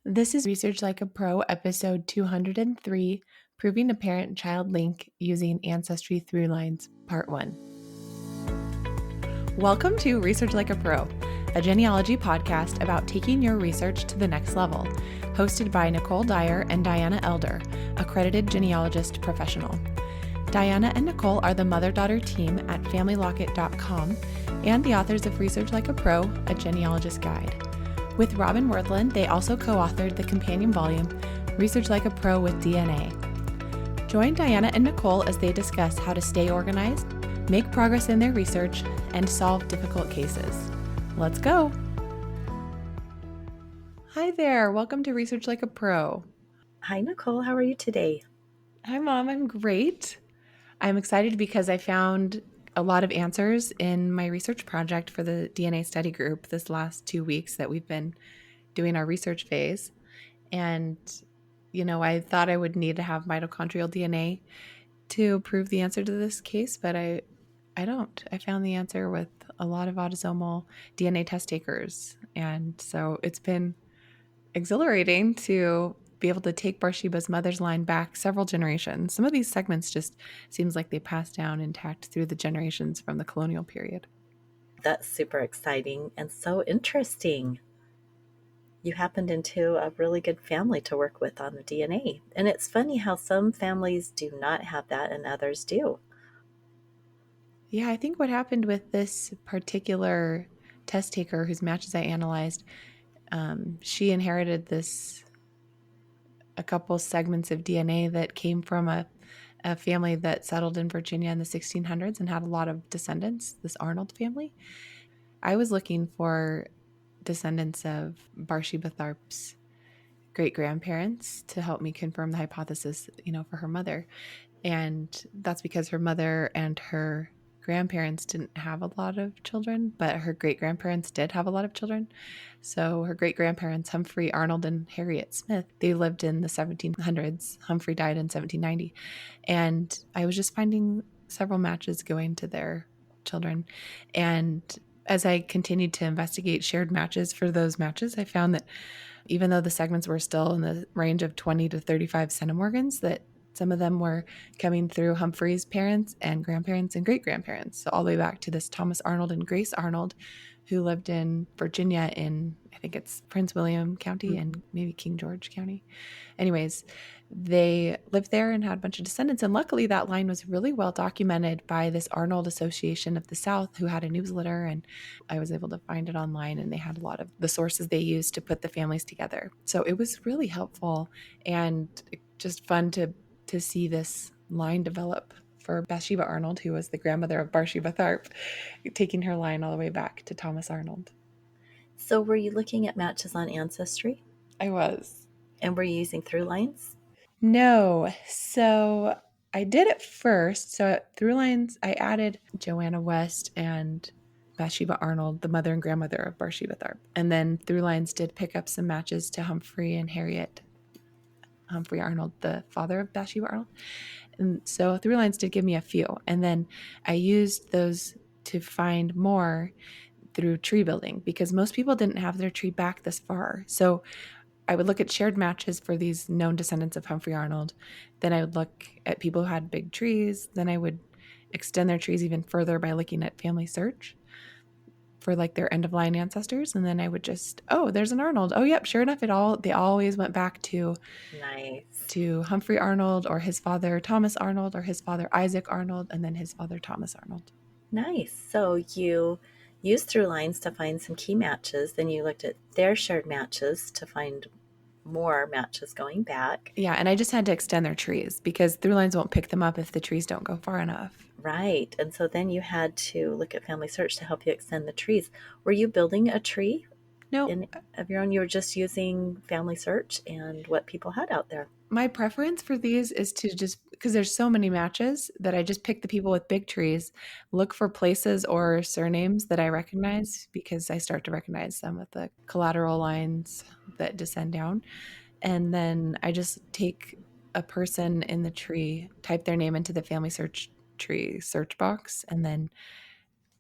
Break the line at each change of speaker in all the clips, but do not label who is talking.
This is Research Like a Pro, episode 203, Proving a Parent-Child Link Using Ancestry Thrulines, Part 1. Welcome to Research Like a Pro, a genealogy podcast about taking your research to the next level, hosted by Nicole Dyer and Diana Elder, accredited genealogist professional. Diana and Nicole are the mother-daughter team at FamilyLocket.com and the authors of Research Like a Pro, a genealogist guide. With Robin Worthland, they also co-authored the companion volume, Research Like a Pro with DNA. Join Diana and Nicole as they discuss how to stay organized, make progress in their research, and solve difficult cases. Let's go! Hi there, welcome to Research Like a Pro.
Hi, Nicole. How are you today?
Hi, Mom. I'm great. I'm excited because I found a lot of answers in my research project for the DNA study group this last 2 weeks that we've been doing our research phase. And, I thought I would need to have mitochondrial DNA to prove the answer to this case, but I don't. I found the answer with a lot of autosomal DNA test takers. And so it's been exhilarating to be able to take Barsheba's mother's line back several generations. Some of these segments just seems like they passed down intact through the generations from the colonial period.
That's super exciting and so interesting. You happened into a really good family to work with on the DNA. And it's funny how some families do not have that and others do.
Yeah, I think what happened with this particular test taker whose matches I analyzed, she inherited a couple segments of DNA that came from a family that settled in Virginia in the 1600s and had a lot of descendants, this Arnold family. I was looking for descendants of Barsheba Tharp's great-grandparents to help me confirm the hypothesis, for her mother. And that's because her mother and her grandparents didn't have a lot of children, but her great-grandparents did have a lot of children. So her great-grandparents, Humphrey, Arnold, and Harriet Smith, they lived in the 1700s. Humphrey died in 1790. And I was just finding several matches going to their children. And as I continued to investigate shared matches for those matches, I found that even though the segments were still in the range of 20 to 35 centimorgans, that some of them were coming through Humphrey's parents and grandparents and great-grandparents. So all the way back to this Thomas Arnold and Grace Arnold, who lived in Virginia in, I think it's Prince William County and maybe King George County. Anyways, they lived there and had a bunch of descendants. And luckily that line was really well documented by this Arnold Association of the South, who had a newsletter, and I was able to find it online, and they had a lot of the sources they used to put the families together. So it was really helpful and just fun to see this line develop for Bathsheba Arnold, who was the grandmother of Barsheba Tharp, taking her line all the way back to Thomas Arnold.
So were you looking at matches on Ancestry?
I was.
And were you using Thrulines?
No. So I did it first. So at Thrulines, I added Joanna West and Bathsheba Arnold, the mother and grandmother of Barsheba Tharp. And then Thrulines did pick up some matches to Humphrey and Harriet. Humphrey Arnold, the father of Bathsheba Arnold. And so Thrulines did give me a few. And then I used those to find more through tree building because most people didn't have their tree back this far. So I would look at shared matches for these known descendants of Humphrey Arnold. Then I would look at people who had big trees. Then I would extend their trees even further by looking at family search for like their end of line ancestors. And then I would just, there's an Arnold. Oh, yep. Sure enough, they always went back to Humphrey Arnold or his father, Thomas Arnold, or his father, Isaac Arnold, and then his father, Thomas Arnold.
Nice. So you used Thrulines to find some key matches. Then you looked at their shared matches to find more matches going back.
Yeah, and I just had to extend their trees because Thrulines won't pick them up if the trees don't go far enough.
Right. And so then you had to look at family search to help you extend the trees. Were you building a tree?
No.
Of your own? You were just using family search and what people had out there.
My preference for these is to just, because there's so many matches, that I just pick the people with big trees, look for places or surnames that I recognize, because I start to recognize them with the collateral lines that descend down. And then I just take a person in the tree, type their name into the family search tree search box, and then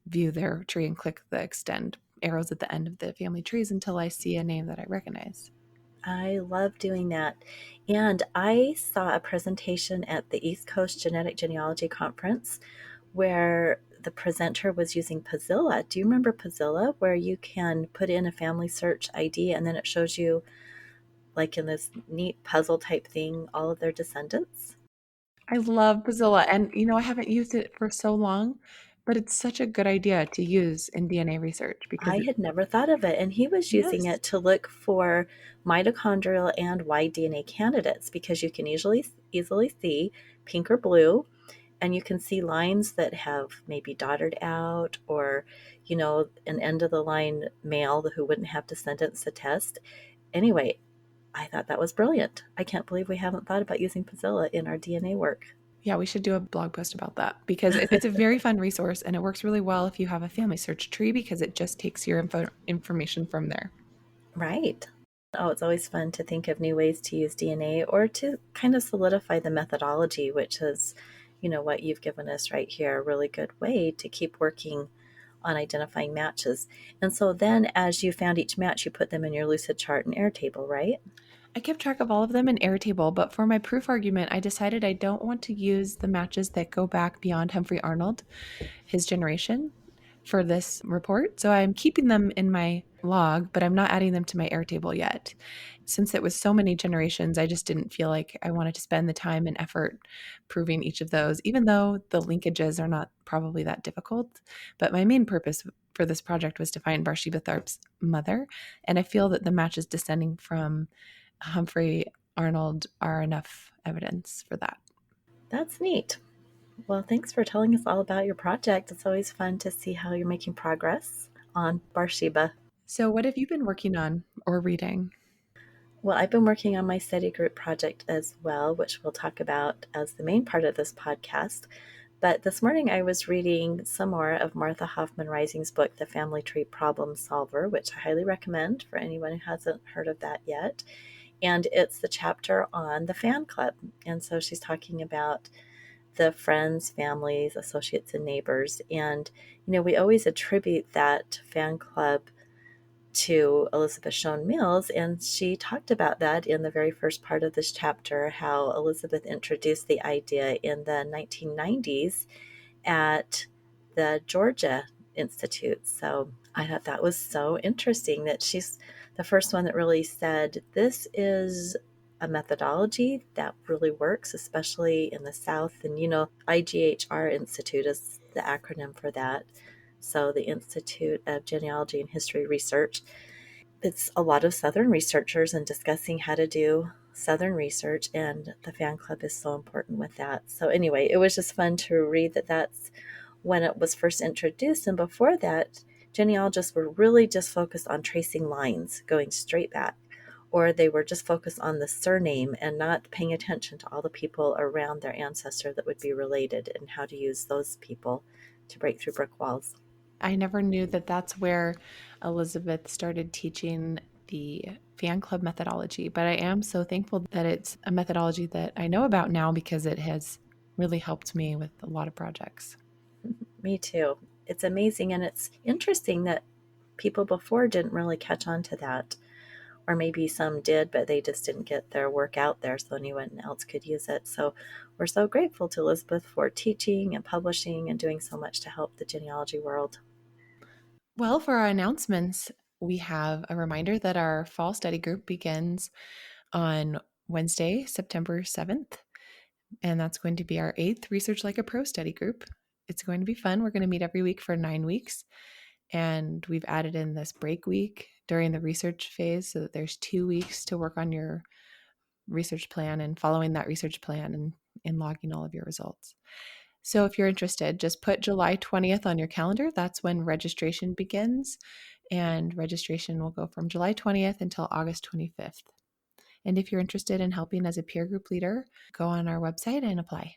view their tree and click the extend arrows at the end of the family trees until I see a name that I recognize.
I love doing that. And I saw a presentation at the East Coast Genetic Genealogy Conference where the presenter was using Pozilla. Do you remember Pozilla, where you can put in a family search ID and then it shows you, like in this neat puzzle type thing, all of their descendants?
I love Bazilla, and, I haven't used it for so long, but it's such a good idea to use in DNA research because
I
it
had never thought of it. And he was using
Yes.
it to look for mitochondrial and Y DNA candidates because you can easily see pink or blue, and you can see lines that have maybe dotted out, or an end of the line male who wouldn't have descendants to test. Anyway, I thought that was brilliant. I can't believe we haven't thought about using Pozilla in our DNA work.
Yeah, we should do a blog post about that because it's a very fun resource and it works really well if you have a family search tree because it just takes your information from there.
Right. Oh, it's always fun to think of new ways to use DNA or to kind of solidify the methodology, which is, what you've given us right here, a really good way to keep working on identifying matches. And so then as you found each match, you put them in your lucid chart and Airtable, right?
I kept track of all of them in Airtable, but for my proof argument, I decided I don't want to use the matches that go back beyond Humphrey Arnold, his generation, for this report. So I'm keeping them in my log, but I'm not adding them to my Airtable yet. Since it was so many generations, I just didn't feel like I wanted to spend the time and effort proving each of those, even though the linkages are not probably that difficult. But my main purpose for this project was to find Bathsheba Tharp's mother, and I feel that the matches descending from Humphrey Arnold are enough evidence for that.
That's neat. Well, thanks for telling us all about your project. It's always fun to see how you're making progress on Bathsheba.
So, what have you been working on or reading?
Well, I've been working on my study group project as well, which we'll talk about as the main part of this podcast. But this morning I was reading some more of Martha Hoffman Rising's book, The Family Tree Problem Solver, which I highly recommend for anyone who hasn't heard of that yet. And it's the chapter on the fan club. And so she's talking about the friends, families, associates, and neighbors. And, we always attribute that fan club to Elizabeth Shown Mills, and she talked about that in the very first part of this chapter, how Elizabeth introduced the idea in the 1990s at the Georgia Institute. So I thought that was so interesting that she's the first one that really said this is a methodology that really works, especially in the South. And, IGHR Institute is the acronym for that. So the Institute of Genealogy and History Research. It's a lot of Southern researchers and discussing how to do Southern research, and the fan club is so important with that. So anyway, it was just fun to read that that's when it was first introduced. And before that, genealogists were really just focused on tracing lines going straight back, or they were just focused on the surname and not paying attention to all the people around their ancestor that would be related and how to use those people to break through brick walls.
I never knew that that's where Elizabeth started teaching the fan club methodology, but I am so thankful that it's a methodology that I know about now because it has really helped me with a lot of projects.
Me too. It's amazing, and it's interesting that people before didn't really catch on to that. Or maybe some did, but they just didn't get their work out there so anyone else could use it. So we're so grateful to Elizabeth for teaching and publishing and doing so much to help the genealogy world.
Well, for our announcements, we have a reminder that our fall study group begins on Wednesday, September 7th, and that's going to be our 8th Research Like a Pro study group. It's going to be fun. We're going to meet every week for 9 weeks, and we've added in this break week during the research phase so that there's 2 weeks to work on your research plan and following that research plan and logging all of your results. So if you're interested, just put July 20th on your calendar. That's when registration begins, and registration will go from July 20th until August 25th. And if you're interested in helping as a peer group leader, go on our website and apply.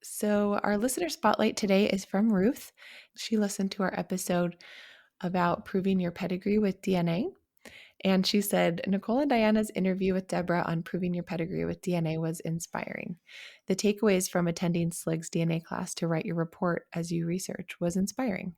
So, our listener spotlight today is from Ruth. She listened to our episode about proving your pedigree with DNA. And she said, Nicole and Diana's interview with Deborah on proving your pedigree with DNA was inspiring. The takeaways from attending SLIG's DNA class to write your report as you research was inspiring.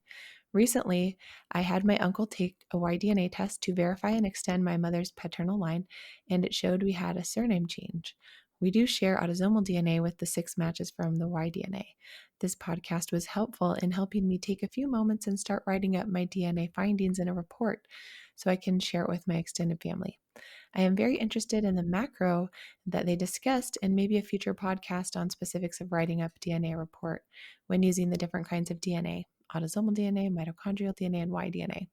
Recently, I had my uncle take a Y-DNA test to verify and extend my mother's paternal line, and it showed we had a surname change. We do share autosomal DNA with the 6 matches from the Y-DNA. This podcast was helpful in helping me take a few moments and start writing up my DNA findings in a report so I can share it with my extended family. I am very interested in the macro that they discussed and maybe a future podcast on specifics of writing up DNA report when using the different kinds of DNA: autosomal DNA, mitochondrial DNA, and Y-DNA.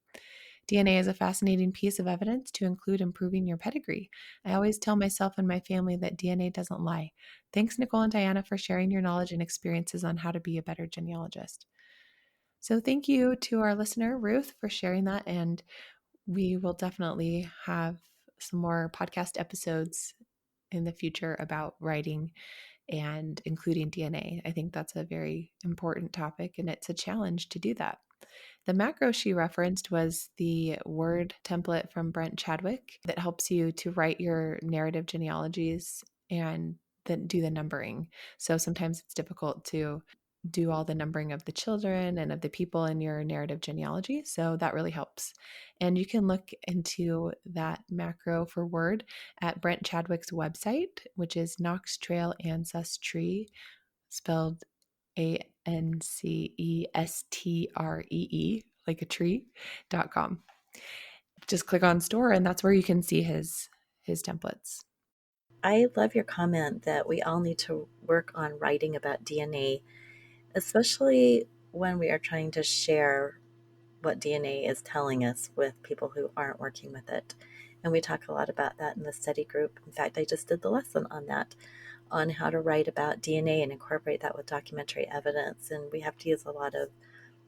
DNA is a fascinating piece of evidence to include in proving your pedigree. I always tell myself and my family that DNA doesn't lie. Thanks, Nicole and Diana, for sharing your knowledge and experiences on how to be a better genealogist. So, thank you to our listener, Ruth, for sharing that. And we will definitely have some more podcast episodes in the future about writing and including DNA. I think that's a very important topic, and it's a challenge to do that. The macro she referenced was the Word template from Brent Chadwick that helps you to write your narrative genealogies and then do the numbering. So sometimes it's difficult to do all the numbering of the children and of the people in your narrative genealogy. So that really helps. And you can look into that macro for Word at Brent Chadwick's website, which is Knox Trail Ancestry, spelled ANCESTREE, like a tree.com. Just click on store, and that's where you can see his templates.
I love your comment that we all need to work on writing about DNA, especially when we are trying to share what DNA is telling us with people who aren't working with it. And we talk a lot about that in the study group. In fact, I just did the lesson on that, on how to write about DNA and incorporate that with documentary evidence. And we have to use a lot of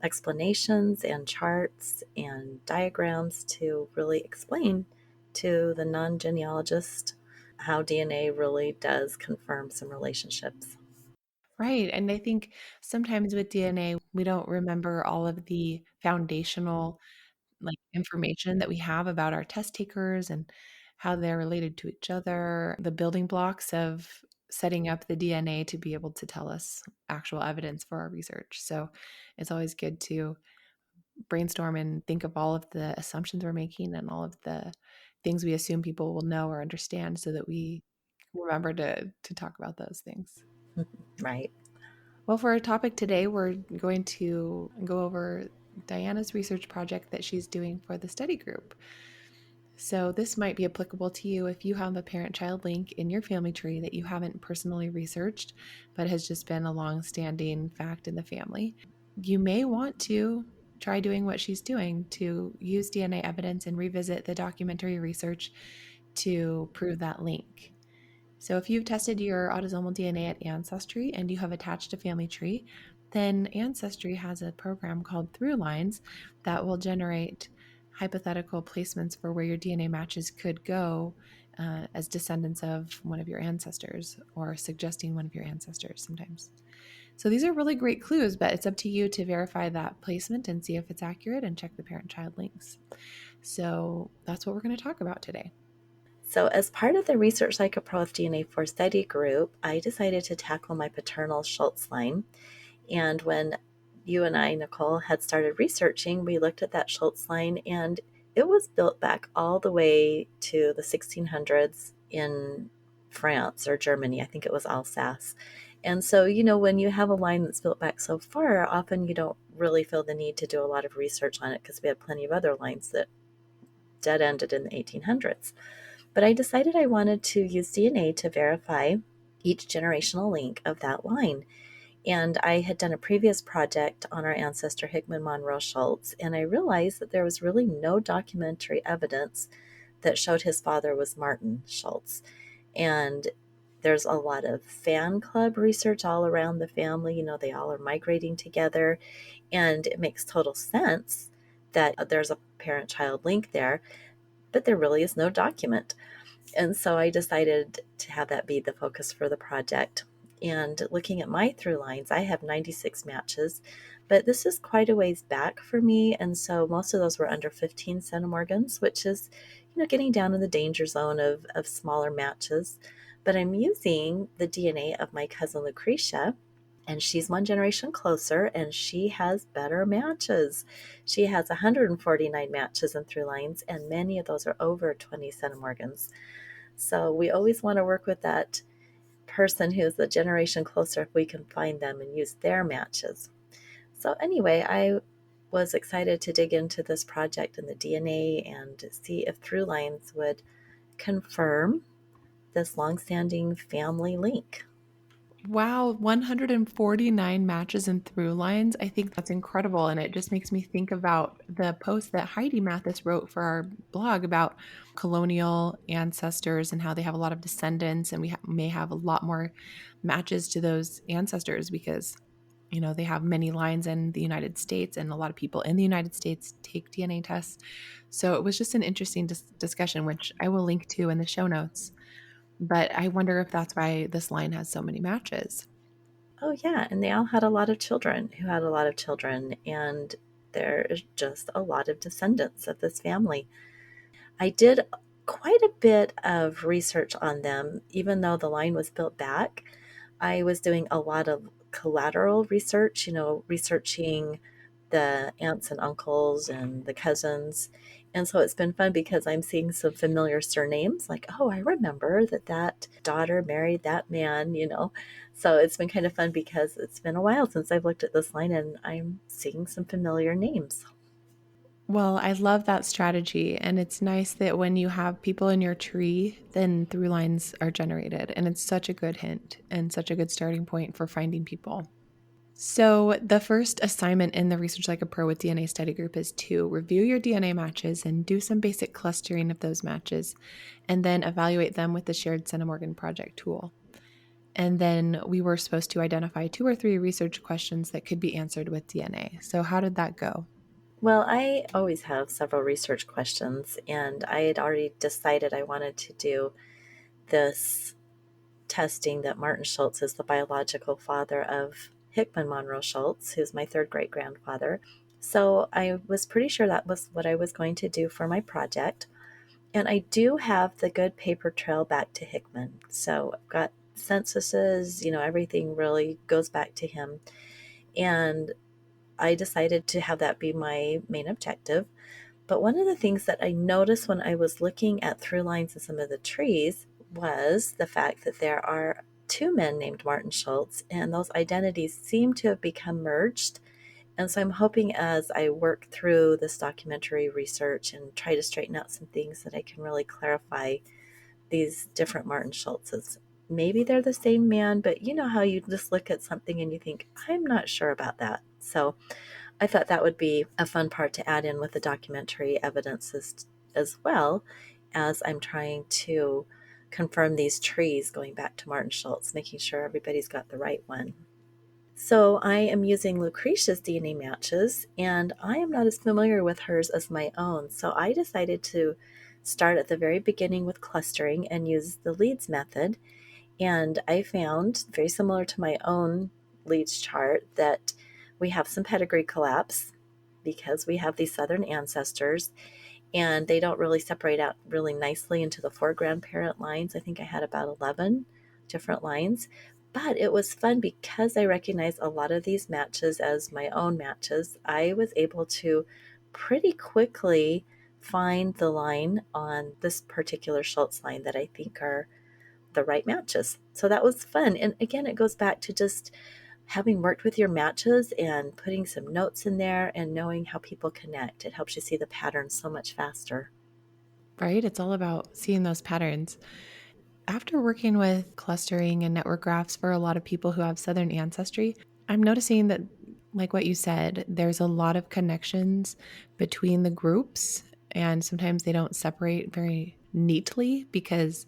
explanations and charts and diagrams to really explain to the non genealogist how DNA really does confirm some relationships.
Right. And I think sometimes with DNA, we don't remember all of the foundational like information that we have about our test takers and how they're related to each other, the building blocks of setting up the DNA to be able to tell us actual evidence for our research. So it's always good to brainstorm and think of all of the assumptions we're making and all of the things we assume people will know or understand so that we remember to talk about those things.
Right.
Well, for our topic today, we're going to go over Diana's research project that she's doing for the study group. So, this might be applicable to you if you have a parent child link in your family tree that you haven't personally researched, but has just been a long standing fact in the family. You may want to try doing what she's doing to use DNA evidence and revisit the documentary research to prove that link. So, if you've tested your autosomal DNA at Ancestry and you have attached a family tree, then Ancestry has a program called Thrulines that will generate hypothetical placements for where your DNA matches could go as descendants of one of your ancestors or suggesting one of your ancestors sometimes. So, these are really great clues, but it's up to you to verify that placement and see if it's accurate and check the parent child links. So, that's what we're going to talk about today.
So, as part of the Research Like a Pro with DNA for Study group, I decided to tackle my paternal Shultz line. And when you and I, Nicole, had started researching, we looked at that Shultz line, and it was built back all the way to the 1600s in France or Germany. I think it was Alsace. And so, when you have a line that's built back so far, often you don't really feel the need to do a lot of research on it because we had plenty of other lines that dead ended in the 1800s. But I decided I wanted to use DNA to verify each generational link of that line. And I had done a previous project on our ancestor, Hickman Monroe Shults, and I realized that there was really no documentary evidence that showed his father was Martin Shults. And there's a lot of fan club research all around the family. They all are migrating together, and it makes total sense that there's a parent child link there, but there really is no document. And so I decided to have that be the focus for the project. And looking at my through lines, I have 96 matches, but this is quite a ways back for me. And so most of those were under 15 centimorgans, which is, getting down in the danger zone of smaller matches. But I'm using the DNA of my cousin Lucretia, and she's one generation closer, and she has better matches. She has 149 matches in Thrulines, and many of those are over 20 centimorgans. So we always want to work with that person who's a generation closer if we can find them and use their matches. So anyway, I was excited to dig into this project and the DNA and see if Thrulines would confirm this longstanding family link.
Wow, 149 matches and through lines. I think that's incredible. And it just makes me think about the post that Heidi Mathis wrote for our blog about colonial ancestors and how they have a lot of descendants, and we may have a lot more matches to those ancestors because, they have many lines in the United States, and a lot of people in the United States take DNA tests. So it was just an interesting discussion, which I will link to in the show notes. But I wonder if that's why this line has so many matches.
Oh, yeah. And they all had a lot of children who had a lot of children. And there is just a lot of descendants of this family. I did quite a bit of research on them, even though the line was built back. I was doing a lot of collateral research, researching the aunts and uncles and the cousins. And so it's been fun because I'm seeing some familiar surnames like, oh, I remember that daughter married that man. So it's been kind of fun because it's been a while since I've looked at this line and I'm seeing some familiar names.
Well, I love that strategy. And it's nice that when you have people in your tree, then through lines are generated. And it's such a good hint and such a good starting point for finding people. So, the first assignment in the Research Like a Pro with DNA study group is to review your DNA matches and do some basic clustering of those matches, and then evaluate them with the Shared Centimorgan Project tool. And then we were supposed to identify 2 or 3 research questions that could be answered with DNA. So, how did that go?
Well, I always have several research questions, and I had already decided I wanted to do this testing that Martin Shults is the biological father of Hickman Monroe Shults, who's my third great grandfather. So I was pretty sure that was what I was going to do for my project. And I do have the good paper trail back to Hickman. So I've got censuses, everything really goes back to him. And I decided to have that be my main objective. But one of the things that I noticed when I was looking at through lines in some of the trees was the fact that there are 2 men named Martin Shults, and those identities seem to have become merged. And so I'm hoping as I work through this documentary research and try to straighten out some things that I can really clarify these different Martin Schultzes. Maybe they're the same man, but you know how you just look at something and you think, I'm not sure about that. So I thought that would be a fun part to add in with the documentary evidence as well as I'm trying to confirm these trees going back to Martin Schultz, making sure everybody's got the right one. So I am using Lucretia's DNA matches, and I am not as familiar with hers as my own. So I decided to start at the very beginning with clustering and use the leads method. And I found, very similar to my own leads chart, that we have some pedigree collapse because we have these southern ancestors, and they don't really separate out really nicely into the 4 grandparent lines. I think I had about 11 different lines. But it was fun because I recognized a lot of these matches as my own matches. I was able to pretty quickly find the line on this particular Schultz line that I think are the right matches. So that was fun. And again, it goes back to just having worked with your matches and putting some notes in there and knowing how people connect. It helps you see the patterns so much faster.
Right? It's all about seeing those patterns. After working with clustering and network graphs for a lot of people who have Southern ancestry, I'm noticing that, like what you said, there's a lot of connections between the groups, and sometimes they don't separate very neatly because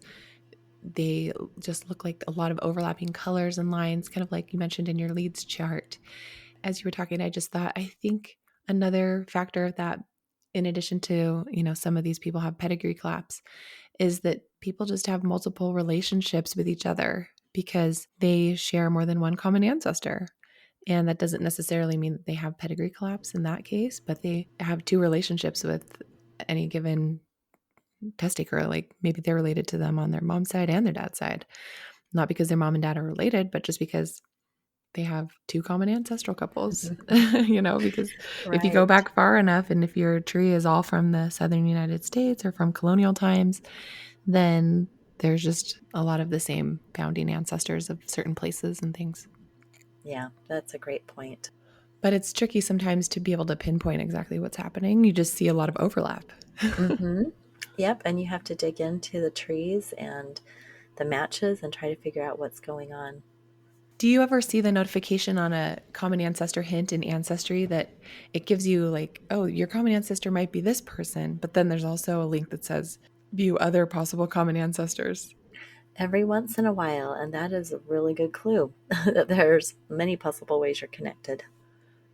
they just look like a lot of overlapping colors and lines, kind of like you mentioned in your leads chart. As you were talking, I just thought, I think another factor of that, in addition to, some of these people have pedigree collapse, is that people just have multiple relationships with each other because they share more than one common ancestor. And that doesn't necessarily mean that they have pedigree collapse in that case, but they have 2 relationships with any given testaker. Like maybe they're related to them on their mom's side and their dad's side. Not because their mom and dad are related, but just because they have two common ancestral couples, because if you go
Right.
back far enough and if your tree is all from the southern United States or from colonial times, then there's just a lot of the same founding ancestors of certain places and things.
Yeah, that's a great point.
But it's tricky sometimes to be able to pinpoint exactly what's happening. You just see a lot of overlap.
Mm-hmm. Yep, and you have to dig into the trees and the matches and try to figure out what's going on.
Do you ever see the notification on a common ancestor hint in Ancestry that it gives you like, oh, your common ancestor might be this person, but then there's also a link that says view other possible common ancestors,
Every once in a while, and that is a really good clue that there's many possible ways you're connected.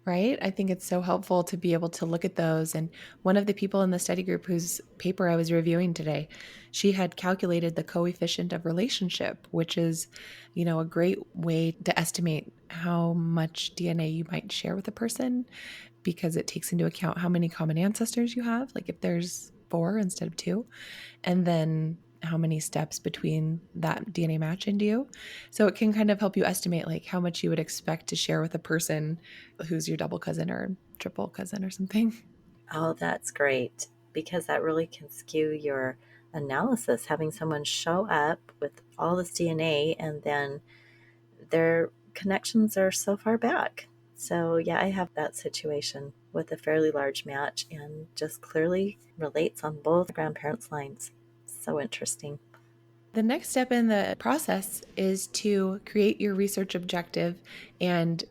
right? I think it's so helpful to be able to look at those. And one of the people in the study group whose paper I was reviewing today, she had calculated the coefficient of relationship, which is, a great way to estimate how much DNA you might share with a person because it takes into account how many common ancestors you have, like if there's four instead of two, and then how many steps between that DNA match into you. So it can kind of help you estimate like how much you would expect to share with a person who's your double cousin or triple cousin or something.
Oh, that's great because that really can skew your analysis. Having someone show up with all this DNA and then their connections are so far back. So, yeah, I have that situation with a fairly large match and just clearly relates on both grandparents' lines. So interesting.
The next step in the process is to create your research objective and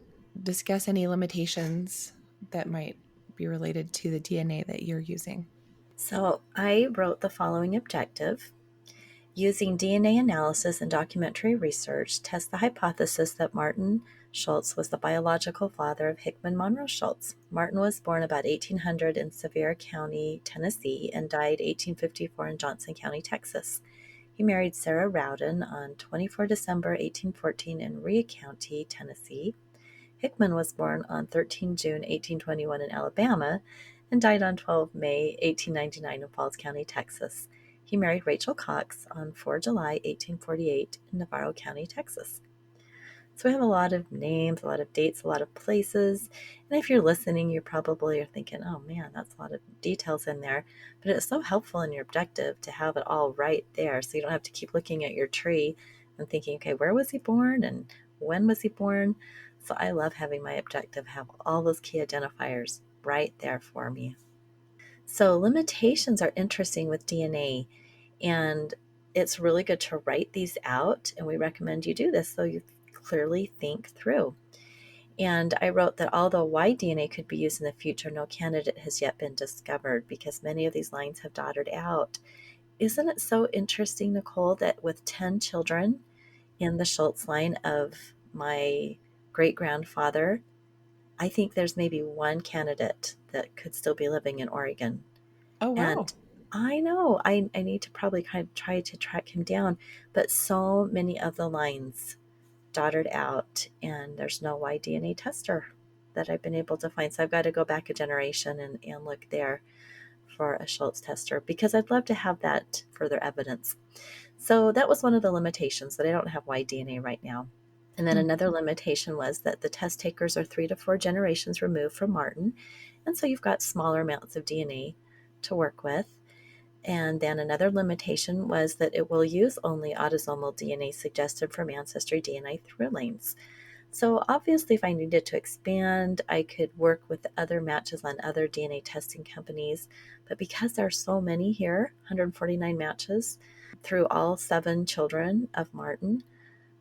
discuss any limitations that might be related to the DNA that you're using.
So, I wrote the following objective. Using DNA analysis and documentary research, test the hypothesis that Martin Shults was the biological father of Hickman Monroe Shults. Martin was born about 1800 in Sevier County, Tennessee, and died 1854 in Johnson County, Texas. He married Sarah Rowden on 24 December 1814 in Rhea County, Tennessee. Hickman was born on 13 June 1821 in Alabama and died on 12 May 1899 in Falls County, Texas. He married Rachel Cox on 4 July 1848 in Navarro County, Texas. So we have a lot of names, a lot of dates, a lot of places. And if you're listening, you probably are thinking, oh man, that's a lot of details in there. But it's so helpful in your objective to have it all right there so you don't have to keep looking at your tree and thinking, okay, where was he born and when was he born? So I love having my objective have all those key identifiers right there for me. So limitations are interesting with DNA, and it's really good to write these out. And we recommend you do this so you clearly think through. And I wrote that although Y-DNA could be used in the future, no candidate has yet been discovered because many of these lines have dotted out. Isn't it so interesting, Nicole, that with 10 children in the Shultz line of my great grandfather, I think there's maybe one candidate that could still be living in Oregon.
Oh,
And
wow.
I know I need to probably kind of try to track him down, but so many of the lines dotted out, and there's no Y-DNA tester that I've been able to find. So I've got to go back a generation and look there for a Shultz tester because I'd love to have that further evidence. So that was one of the limitations that I don't have Y-DNA right now. And then
Hmm.
another limitation was that the Testtakers are 3 to 4 generations removed from Martin. And so you've got smaller amounts of DNA to work with. And then another limitation was that it will use only autosomal DNA suggested from Ancestry DNA Thrulines. So obviously, if I needed to expand, I could work with other matches on other DNA testing companies. But because there are so many here, 149 matches through all 7 children of Martin,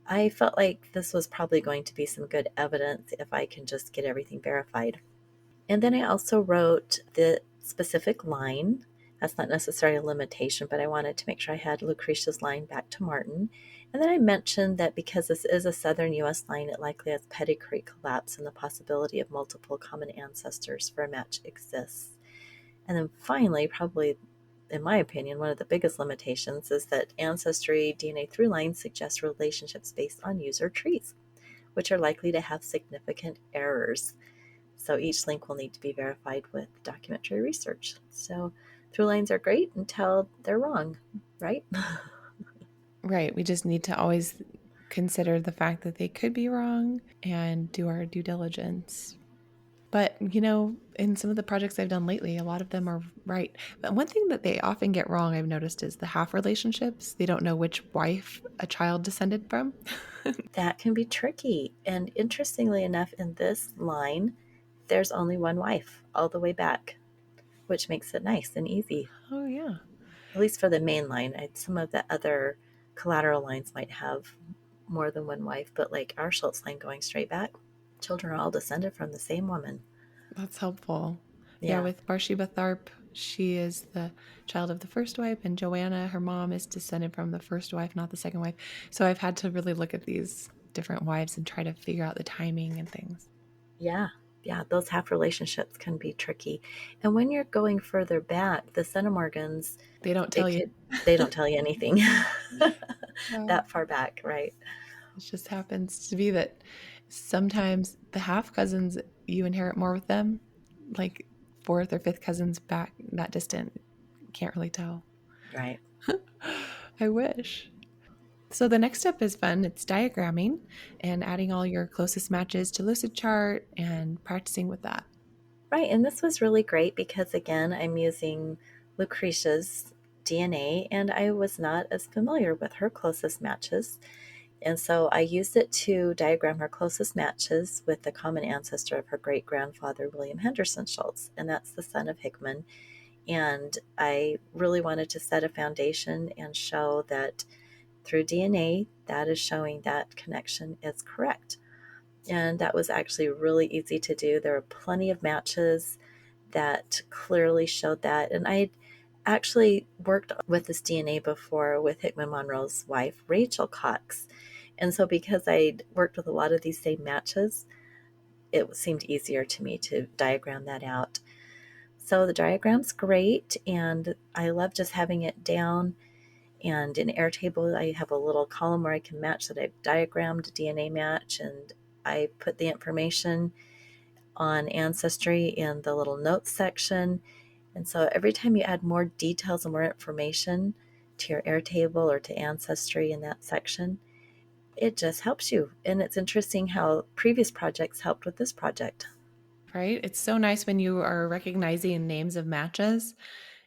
I felt like this was probably going to be some good evidence if I can just get everything verified. And then I also wrote the specific line. That's not necessarily a limitation, but I wanted to make sure I had Lucretia's line back to Martin. And then I mentioned that because this is a southern U.S. line, it likely has pedigree collapse and the possibility of multiple common ancestors for a match exists. And then finally, probably in my opinion, one of the biggest limitations is that Ancestry DNA through lines suggest relationships based on user trees, which are likely to have significant errors. So each link will need to be verified with documentary research. So through lines are great until they're wrong, right?
Right. We just need to always consider the fact that they could be wrong and do our due diligence. But, in some of the projects I've done lately, a lot of them are right. But one thing that they often get wrong, I've noticed, is the half relationships. They don't know which wife a child descended from.
That can be tricky. And interestingly enough, in this line, there's only one wife all the way back, which makes it nice and easy,
Oh, yeah.
at least for the main line. Some of the other collateral lines might have more than one wife, but like our Shultz line going straight back, children are all descended from the same woman.
That's helpful. Yeah,
Yeah.
with Bathsheba Tharp, she is the child of the first wife, and Joanna, her mom, is descended from the first wife, not the second wife. So I've had to really look at these different wives and try to figure out the timing and things.
Yeah. Yeah. Those half relationships can be tricky. And when you're going further back, the Centimorgans,
They don't tell
it
you.
could, they don't tell you anything
Yeah.
that far back, right?
It just happens to be that sometimes the half cousins, you inherit more with them, like fourth or fifth cousins back that distant. Can't really tell.
Right.
I wish. So the next step is fun. It's diagramming and adding all your closest matches to Lucid Chart and practicing with that.
Right. And this was really great because, again, I'm using Lucretia's DNA and I was not as familiar with her closest matches. And so I used it to diagram her closest matches with the common ancestor of her great grandfather, William Henderson Shults. And that's the son of Hickman. And I really wanted to set a foundation and show that through DNA, that is showing that connection is correct. And that was actually really easy to do. There were plenty of matches that clearly showed that. And I actually worked with this DNA before with Hickman Monroe's wife, Rachel Cox. And so, because I'd worked with a lot of these same matches, it seemed easier to me to diagram that out. So, the diagram's great, and I love just having it down. And in Airtable, I have a little column where I can match that I've diagrammed a DNA match, and I put the information on Ancestry in the little notes section. And so every time you add more details and more information to your Airtable or to Ancestry in that section, it just helps you. And it's interesting how previous projects helped with this project.
Right? It's so nice when you are recognizing names of matches.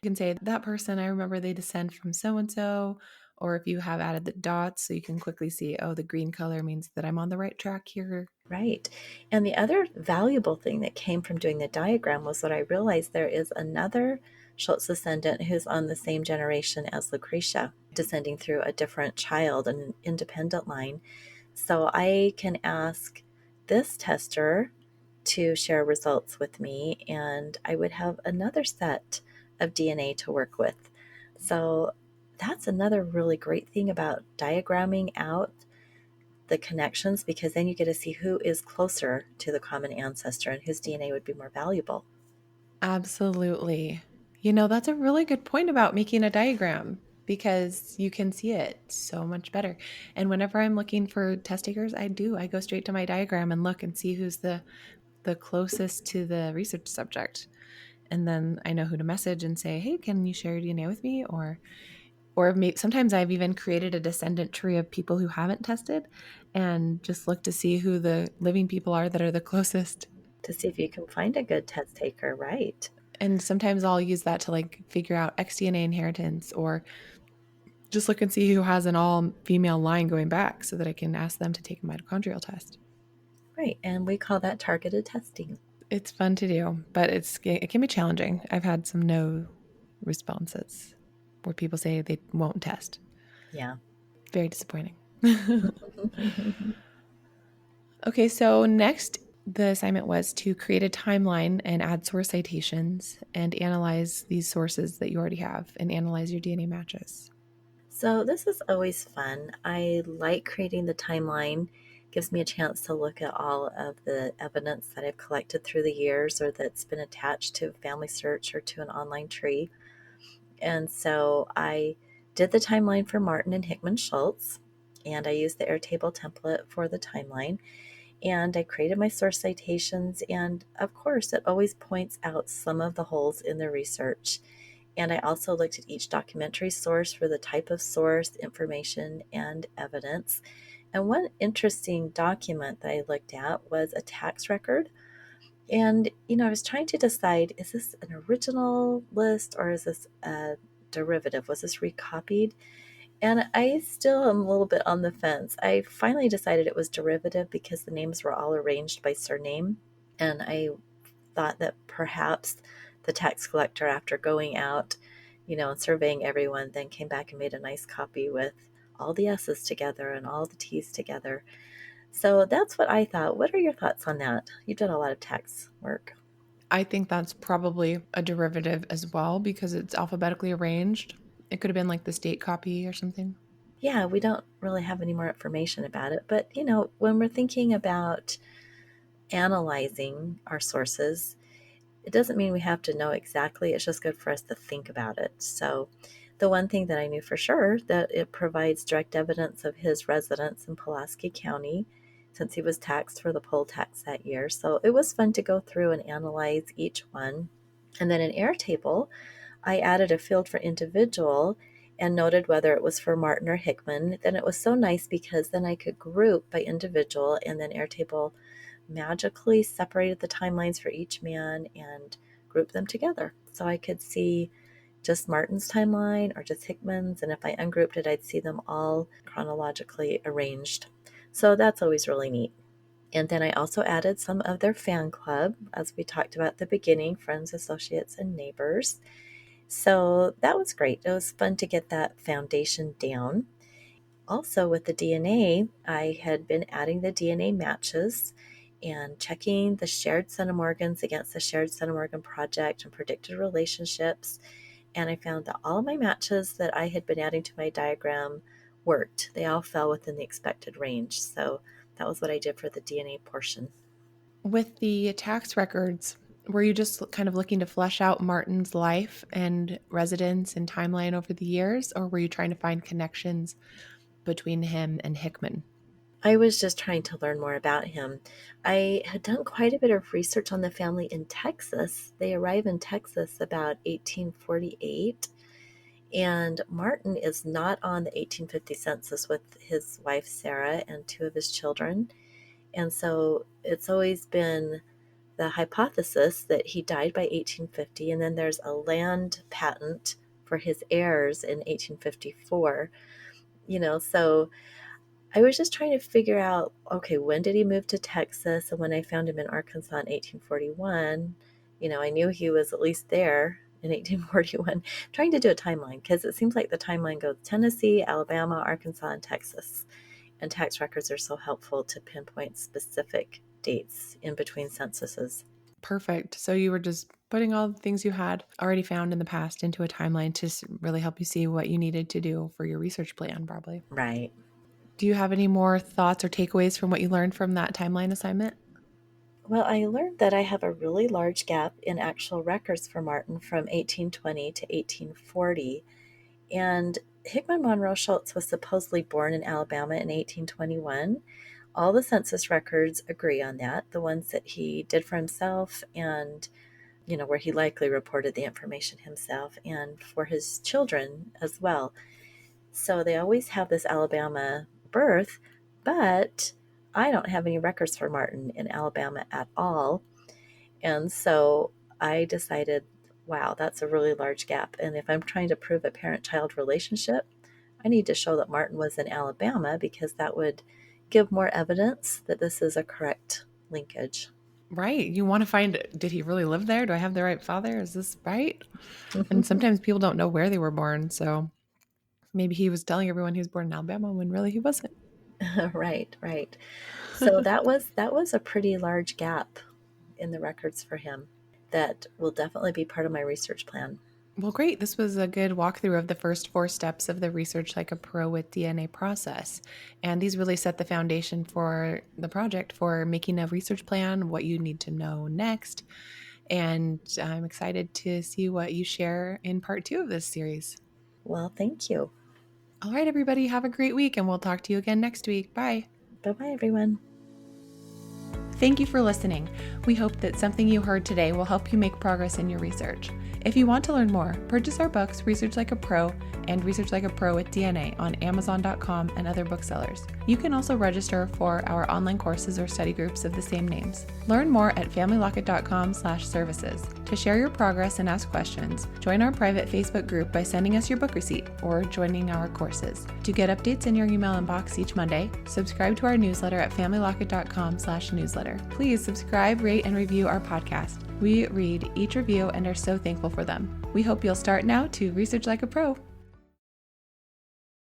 You can say, that person, I remember they descend from so and so. Or if you have added the dots, so you can quickly see, oh, the green color means that I'm on the right track here.
Right. And the other valuable thing that came from doing the diagram was that I realized there is another Schultz descendant who's on the same generation as Lucretia, descending through a different child, an independent line. So I can ask this tester to share results with me, and I would have another set of DNA to work with. So that's another really great thing about diagramming out the connections, because then you get to see who is closer to the common ancestor and whose DNA would be more valuable.
Absolutely. That's a really good point about making a diagram because you can see it so much better. And whenever I'm looking for test takers, I go straight to my diagram and look and see who's the closest to the research subject. And then I know who to message and say, "Hey, can you share your DNA with me?" Or maybe sometimes I've even created a descendant tree of people who haven't tested and just look to see who the living people are that are the closest.
To see if you can find a good test taker, right?
And sometimes I'll use that to like figure out XDNA inheritance or just look and see who has an all female line going back so that I can ask them to take a mitochondrial test.
Right. And we call that targeted testing.
It's fun to do, but it can be challenging. I've had some no responses where people say they won't test.
Yeah.
Very disappointing. Okay, so next, the assignment was to create a timeline and add source citations and analyze these sources that you already have and analyze your DNA matches.
So this is always fun. I like creating the timeline. Gives me a chance to look at all of the evidence that I've collected through the years or that's been attached to a family search or to an online tree. And so I did the timeline for Martin and Hickman Shults, and I used the Airtable template for the timeline. And I created my source citations. And of course, it always points out some of the holes in the research. And I also looked at each documentary source for the type of source, information, and evidence. And one interesting document that I looked at was a tax record. And, I was trying to decide, is this an original list or is this a derivative? Was this recopied? And I still am a little bit on the fence. I finally decided it was derivative because the names were all arranged by surname. And I thought that perhaps the tax collector, after going out, and surveying everyone, then came back and made a nice copy with all the S's together and all the T's together. So that's what I thought. What are your thoughts on that? You've done a lot of tax work.
I think that's probably a derivative as well because it's alphabetically arranged. It could have been like the state copy or something.
Yeah, we don't really have any more information about it. But, when we're thinking about analyzing our sources, it doesn't mean we have to know exactly. It's just good for us to think about it. So, the one thing that I knew for sure that it provides direct evidence of his residence in Pulaski County since he was taxed for the poll tax that year. So, it was fun to go through and analyze each one. And then in Airtable, I added a field for individual and noted whether it was for Martin or Hickman. Then it was so nice because then I could group by individual, and then Airtable magically separated the timelines for each man and grouped them together. So I could see just Martin's timeline or just Hickman's, and if I ungrouped it, I'd see them all chronologically arranged. So that's always really neat. And then I also added some of their fan club, as we talked about at the beginning, friends, associates, and neighbors. So that was great. It was fun to get that foundation down. Also, with the DNA, I had been adding the DNA matches and checking the shared centimorgans against the shared centimorgan project and predicted relationships. And I found that all of my matches that I had been adding to my diagram worked. They all fell within the expected range. So that was what I did for the DNA portion.
With the tax records, were you just kind of looking to flesh out Martin's life and residence and timeline over the years, or were you trying to find connections between him and Hickman?
I was just trying to learn more about him. I had done quite a bit of research on the family in Texas. They arrive in Texas about 1848, and Martin is not on the 1850 census with his wife Sarah and two of his children. And so it's always been the hypothesis that he died by 1850, and then there's a land patent for his heirs in 1854. So I was just trying to figure out, okay, when did he move to Texas? And when I found him in Arkansas in 1841, I knew he was at least there in 1841, trying to do a timeline because it seems like the timeline goes Tennessee, Alabama, Arkansas, and Texas. And tax records are so helpful to pinpoint specific dates in between censuses.
Perfect. So you were just putting all the things you had already found in the past into a timeline to really help you see what you needed to do for your research plan, probably.
Right.
Do you have any more thoughts or takeaways from what you learned from that timeline assignment?
Well, I learned that I have a really large gap in actual records for Martin from 1820 to 1840. And Hickman Monroe Shults was supposedly born in Alabama in 1821. All the census records agree on that, the ones that he did for himself and, where he likely reported the information himself, and for his children as well. So they always have this Alabama birth, but I don't have any records for Martin in Alabama at all. And so I decided, wow, that's a really large gap. And if I'm trying to prove a parent child relationship, I need to show that Martin was in Alabama because that would give more evidence that this is a correct linkage.
Right. You want to find, did he really live there? Do I have the right father? Is this right? And sometimes people don't know where they were born. So maybe he was telling everyone he was born in Alabama when really he wasn't.
Right, right. So that was a pretty large gap in the records for him that will definitely be part of my research plan.
Well, great. This was a good walkthrough of the first four steps of the Research Like a Pro with DNA process. And these really set the foundation for the project for making a research plan, what you need to know next. And I'm excited to see what you share in part two of this series.
Well, thank you.
All right, everybody, have a great week, and we'll talk to you again next week. Bye.
Bye bye, everyone.
Thank you for listening. We hope that something you heard today will help you make progress in your research. If you want to learn more, purchase our books Research Like a Pro and Research Like a Pro with DNA on Amazon.com and other booksellers. You can also register for our online courses or study groups of the same names. Learn more at FamilyLocket.com/services. To share your progress and ask questions, join our private Facebook group by sending us your book receipt or joining our courses. To get updates in your email inbox each Monday, subscribe to our newsletter at FamilyLocket.com/newsletter. Please subscribe, rate, and review our podcast. We read each review and are so thankful for them. We hope you'll start now to research like a pro.